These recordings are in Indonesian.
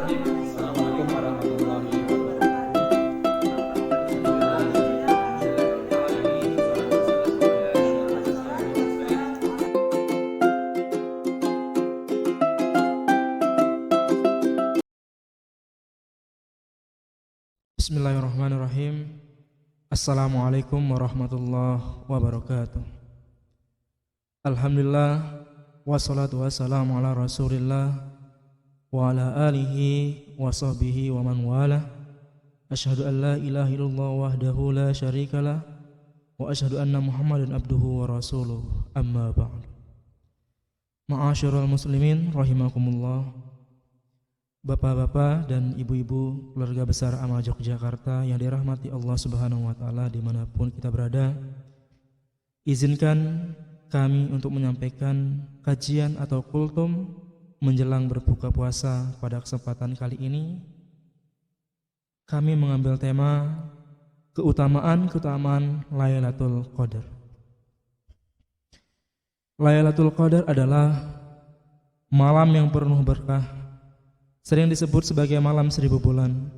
Assalamualaikum warahmatullahi wabarakatuh. Bismillahirrahmanirrahim. Assalamualaikum warahmatullahi wabarakatuh. Alhamdulillah, wassalatu wassalamu ala rasulillah wa ala alihi wa sahbihi wa man wala. Asyhadu an la ilaha illallah wahdahu la syarikalah wa asyhadu anna Muhammadan abduhu wa rasuluh. Amma ba'du. Ma'asyiral muslimin rahimakumullah. Bapak-bapak dan ibu-ibu keluarga besar Amal Yogyakarta yang dirahmati Allah Subhanahu wa taala dimanapun kita berada, izinkan kami untuk menyampaikan kajian atau kultum menjelang berbuka puasa. Pada kesempatan kali ini kami mengambil tema keutamaan Lailatul Qadar. Lailatul Qadar adalah malam yang penuh berkah, sering disebut sebagai malam 1000 bulan.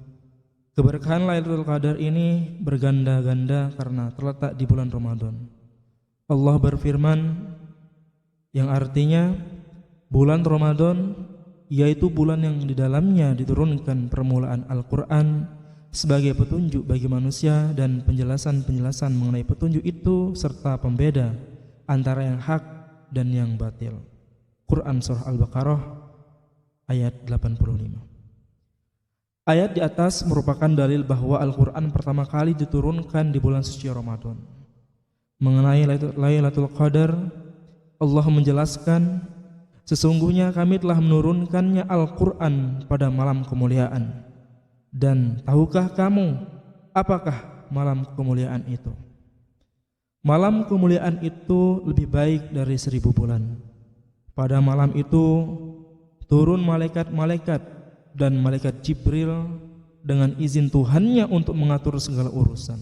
Keberkahan Lailatul Qadar ini berganda-ganda karena terletak di bulan Ramadan. Allah berfirman yang artinya bulan Ramadan yaitu bulan yang di dalamnya diturunkan permulaan Al-Quran sebagai petunjuk bagi manusia dan penjelasan-penjelasan mengenai petunjuk itu serta pembeda antara yang hak dan yang batil. Quran Surah Al-Baqarah ayat 85. Ayat di atas merupakan dalil bahwa Al-Quran pertama kali diturunkan di bulan suci Ramadan. Mengenai Lailatul Qadar, Allah menjelaskan, sesungguhnya kami telah menurunkannya Al-Quran pada malam kemuliaan. Dan tahukah kamu apakah malam kemuliaan itu? Malam kemuliaan itu lebih baik dari 1000 bulan. Pada malam itu turun malaikat-malaikat dan malaikat Jibril dengan izin Tuhannya untuk mengatur segala urusan.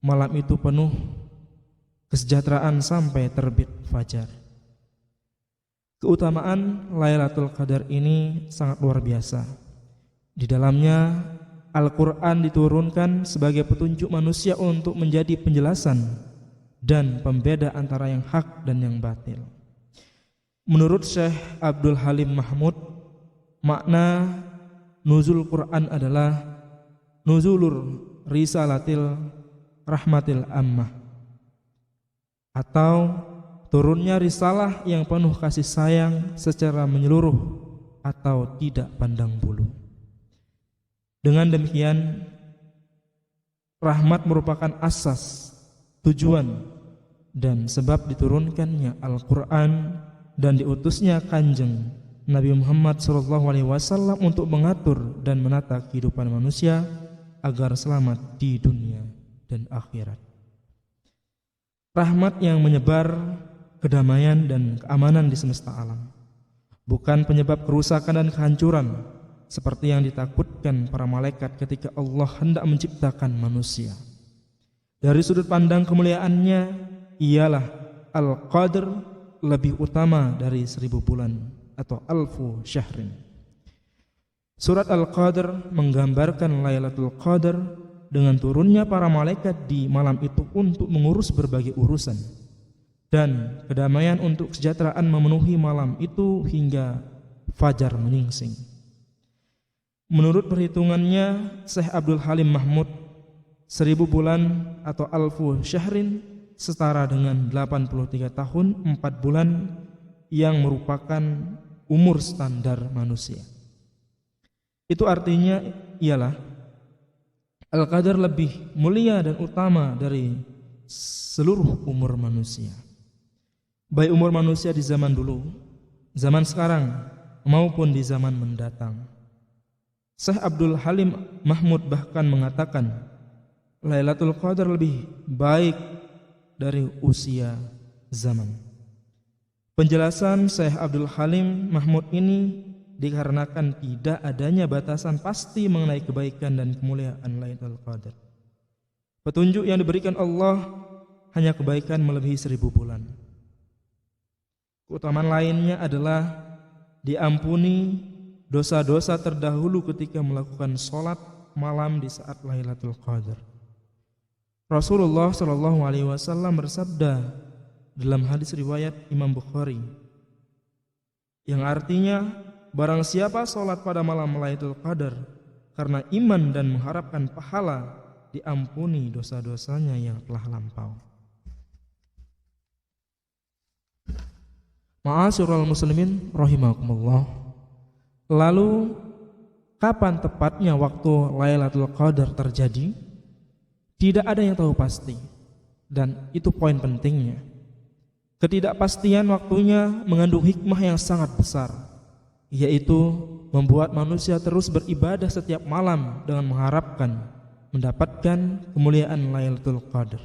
Malam itu penuh kesejahteraan sampai terbit fajar. Keutamaan Lailatul Qadar ini sangat luar biasa. Di dalamnya Al-Quran diturunkan sebagai petunjuk manusia untuk menjadi penjelasan dan pembeda antara yang hak dan yang batil. Menurut Syekh Abdul Halim Mahmud, makna nuzul Quran adalah nuzulur risalatil rahmatil ammah, atau turunnya risalah yang penuh kasih sayang secara menyeluruh atau tidak pandang bulu. Dengan demikian, rahmat merupakan asas, tujuan, dan sebab diturunkannya Al-Quran dan diutusnya Kanjeng Nabi Muhammad SAW untuk mengatur dan menata kehidupan manusia agar selamat di dunia dan akhirat. Rahmat yang menyebar kedamaian dan keamanan di semesta alam, bukan penyebab kerusakan dan kehancuran seperti yang ditakutkan para malaikat ketika Allah hendak menciptakan manusia. Dari sudut pandang kemuliaannya, ialah Al-Qadr lebih utama dari 1000 bulan atau alfu syahrin. Surat Al-Qadr menggambarkan Lailatul Qadar dengan turunnya para malaikat di malam itu untuk mengurus berbagai urusan, dan kedamaian untuk kesejahteraan memenuhi malam itu hingga fajar menyingsing. Menurut perhitungannya Syekh Abdul Halim Mahmud, 1000 bulan atau alfu syahrin setara dengan 83 tahun 4 bulan yang merupakan umur standar manusia. Itu artinya ialah Al-Qadar lebih mulia dan utama dari seluruh umur manusia, baik umur manusia di zaman dulu, zaman sekarang, maupun di zaman mendatang. Syekh Abdul Halim Mahmud bahkan mengatakan Lailatul Qadar lebih baik dari usia zaman. Penjelasan Syekh Abdul Halim Mahmud ini dikarenakan tidak adanya batasan pasti mengenai kebaikan dan kemuliaan Lailatul Qadar. Petunjuk yang diberikan Allah hanya kebaikan melebihi 1000 bulan. Keutamaan lainnya adalah diampuni dosa-dosa terdahulu ketika melakukan sholat malam di saat Lailatul Qadar. Rasulullah Shallallahu Alaihi Wasallam bersabda dalam hadis riwayat Imam Bukhari, yang artinya, barang siapa sholat pada malam Lailatul Qadar karena iman dan mengharapkan pahala, diampuni dosa-dosanya yang telah lampau. Ma'asyiral muslimin rahimakumullah. Lalu kapan tepatnya waktu Lailatul Qadar terjadi? Tidak ada yang tahu pasti, dan itu poin pentingnya. Ketidakpastian waktunya mengandung hikmah yang sangat besar, yaitu membuat manusia terus beribadah setiap malam dengan mengharapkan mendapatkan kemuliaan Lailatul Qadar.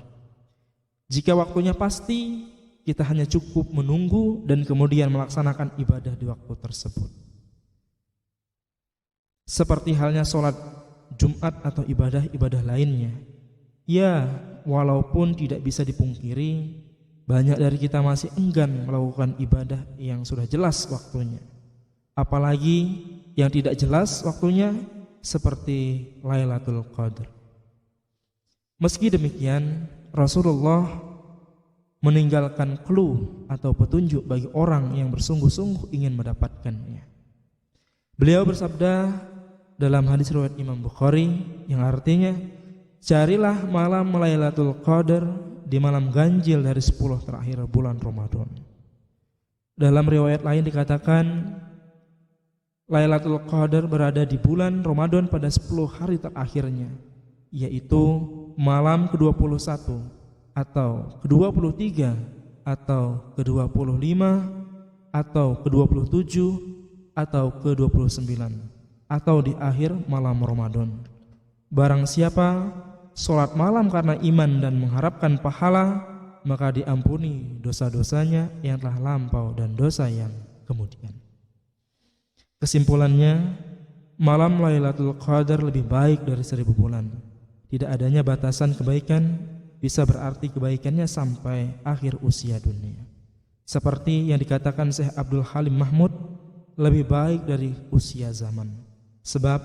Jika waktunya pasti, kita hanya cukup menunggu dan kemudian melaksanakan ibadah di waktu tersebut. Seperti halnya sholat Jumat atau ibadah-ibadah lainnya. Ya, walaupun tidak bisa dipungkiri, banyak dari kita masih enggan melakukan ibadah yang sudah jelas waktunya. Apalagi yang tidak jelas waktunya seperti Lailatul Qadar. Meski demikian, Rasulullah meninggalkan clue atau petunjuk bagi orang yang bersungguh-sungguh ingin mendapatkannya. Beliau bersabda dalam hadis riwayat Imam Bukhari yang artinya, carilah malam Lailatul Qadar di malam ganjil dari 10 terakhir bulan Ramadan. Dalam riwayat lain dikatakan Lailatul Qadar berada di bulan Ramadan pada 10 hari terakhirnya, yaitu malam ke-21 atau ke-23 atau ke-25 atau ke-27 atau ke-29 atau di akhir malam Ramadan. Barang siapa sholat malam karena iman dan mengharapkan pahala, maka diampuni dosa-dosanya yang telah lampau dan dosa yang kemudian. Kesimpulannya, malam Lailatul Qadar lebih baik dari 1000 bulan. Tidak adanya batasan kebaikan bisa berarti kebaikannya sampai akhir usia dunia. Seperti yang dikatakan Syekh Abdul Halim Mahmud, lebih baik dari usia zaman. Sebab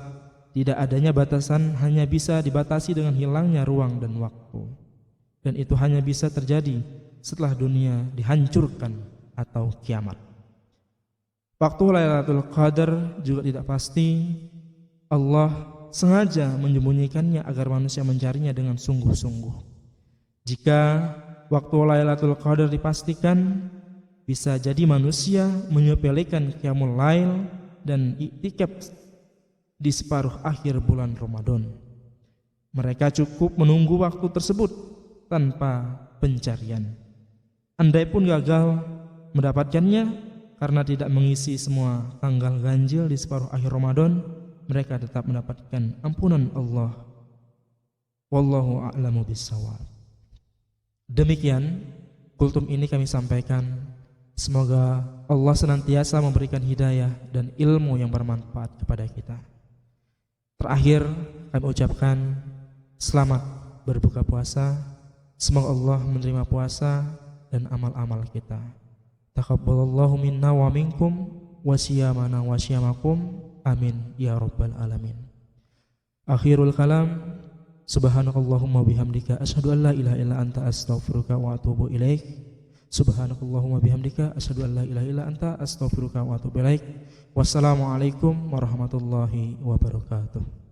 tidak adanya batasan hanya bisa dibatasi dengan hilangnya ruang dan waktu. Dan itu hanya bisa terjadi setelah dunia dihancurkan atau kiamat. Waktu Lailatul Qadar juga tidak pasti. Allah sengaja menyembunyikannya agar manusia mencarinya dengan sungguh-sungguh. Jika waktu Lailatul Qadar dipastikan, bisa jadi manusia menyepelekan qiyamul lail dan iktikaf di separuh akhir bulan Ramadan. Mereka cukup menunggu waktu tersebut tanpa pencarian. Andai pun gagal mendapatkannya karena tidak mengisi semua tanggal ganjil di separuh akhir Ramadan, mereka tetap mendapatkan ampunan Allah. Wallahu a'lamu bissawab. Demikian kultum ini kami sampaikan. Semoga Allah senantiasa memberikan hidayah dan ilmu yang bermanfaat kepada kita. Terakhir kami ucapkan selamat berbuka puasa. Semoga Allah menerima puasa dan amal-amal kita. Taqabbalallahu minna wa minkum wa siyamana wa siyamakum. Amin ya rabbal alamin. Akhirul kalam, subhanakallahumma bihamdika asyhadu an la ilaha illa anta astaghfiruka wa atubu ilaik. Subhanakallahumma bihamdika asyhadu an la ilaha illa anta astaghfiruka wa atubu ilaik. Wassalamualaikum warahmatullahi wabarakatuh.